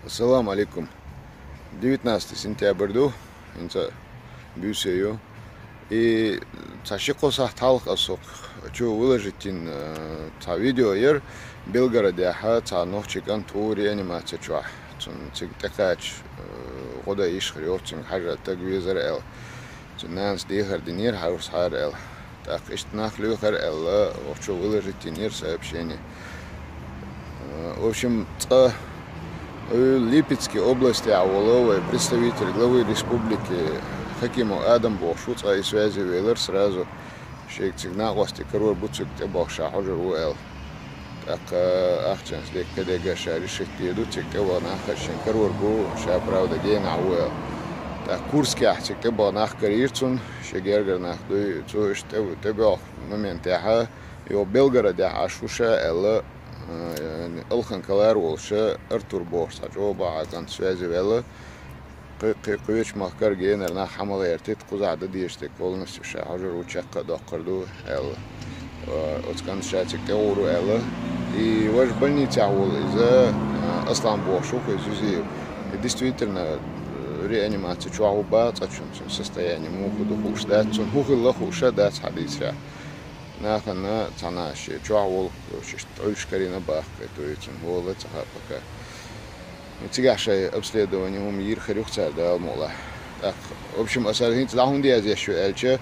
Ассаламу алейкум. 19 сентябрьду инца бюсею и цашикоса талх асок чу выложитин ца видео ер Белгороде ха ца нохчикан тури анимация чуа цун цик такач года ишхриот цун хажа тагвизер эл цун нанс дихар динир хаус хар эл так иштнах люхар эл чу выложитин ер сообщение. В общем, Липецкой области Аволовой представитель главы республики Хакимов Адам Бошуц, и связи Велер сразу шейк сигнал власти корор буцук те бахша хожер уэл. Так ахчан здесь когда гаша решить еду тик те вона хашин корор бу ша правда гейна уэл. Так Курский ахтик те вона карирцун шегергер нах ду цуш те бах момент яха и Белгород яха шуша эл الخن كلار والشا ارتور بورس عجوبة عن سوازي ولا قيش مخكر جينا لنا حمل يرتيت قزع دديشتك كل نفس الشيء حجر وشقة دقردو ال وتكن شاتك تورو ال и ваш больница авол из أصلا بوشوك изюзи действительно реанимация чуаба цачун состояние муху хушдат цун хухилла хушадат хадисра нахана цанаши чуавол шиштрушкарина бах то есть волы цаха пока тигаша обследование мир харюхцар да мола так в общем асархин лахунди азяшу элче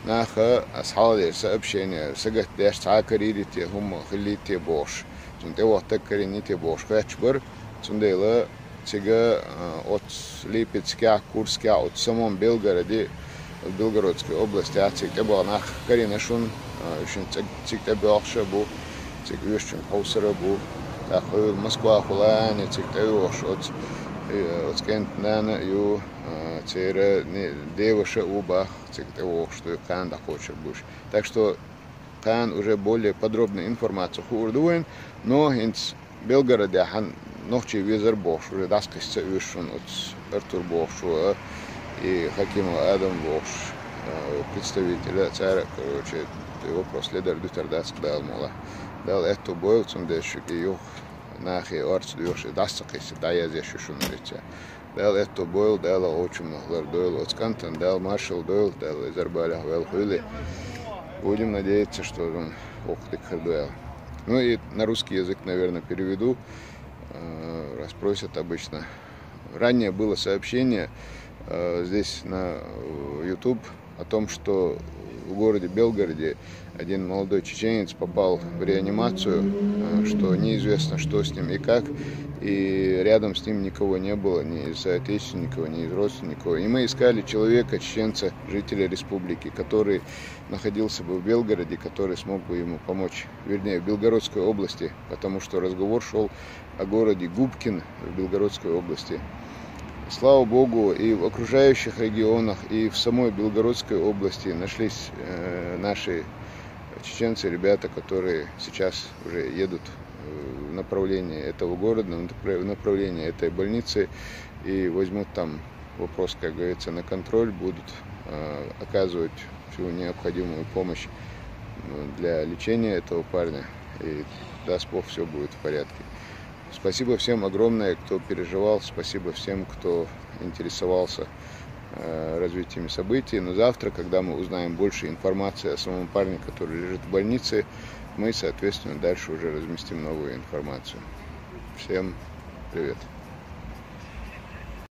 наха асхале сообщение сагат даш цакаририте хум хилите бош цунте вата карините бош хачбар цундела тига от Липецка Курска от самом Белгороде Белгородской области ацикeba nach каринашун шин цикeba ахша бу цик юшчин хаусара бу тахыл Москва хулани цик таюш от скентнана ю цера деваша уба цик таюш что кан да хочет буш. Так что кан уже более подробную информацию хурдуен, но инц Белгороде хан нохчи визер бош уже даскисца юшин от Артур бошу и Хакимов Адам Бош, представителя царя, короче, вопрос лидер Дютердаск дал мола. Дал эту бой, цундешик и юх нахи орц дюши дастакиси, да я здесь шушу на лице. Дал эту бой, дал очень много дойл от Скантон, дал маршал дойл, дал Изербаля вел хули. Будем надеяться, что он охтик хардуэл. Ну и на русский язык, наверное, переведу, раз просят обычно. Ранее было сообщение здесь на YouTube о том, что в городе Белгороде один молодой чеченец попал в реанимацию, что неизвестно, что с ним и как, и рядом с ним никого не было, ни из соотечественников, ни из родственников. И мы искали человека, чеченца, жителя республики, который находился бы в Белгороде, который смог бы ему помочь, вернее, в Белгородской области, потому что разговор шел о городе Губкин в Белгородской области. Слава Богу, и в окружающих регионах, и в самой Белгородской области нашлись наши чеченцы, ребята, которые сейчас уже едут в направлении этого города, в направлении этой больницы, и возьмут там вопрос, как говорится, на контроль, будут оказывать всю необходимую помощь для лечения этого парня, и даст Бог, все будет в порядке. Спасибо всем огромное, кто переживал, спасибо всем, кто интересовался развитием событий. Но завтра, когда мы узнаем больше информации о самом парне, который лежит в больнице, мы, соответственно, дальше уже разместим новую информацию. Всем привет!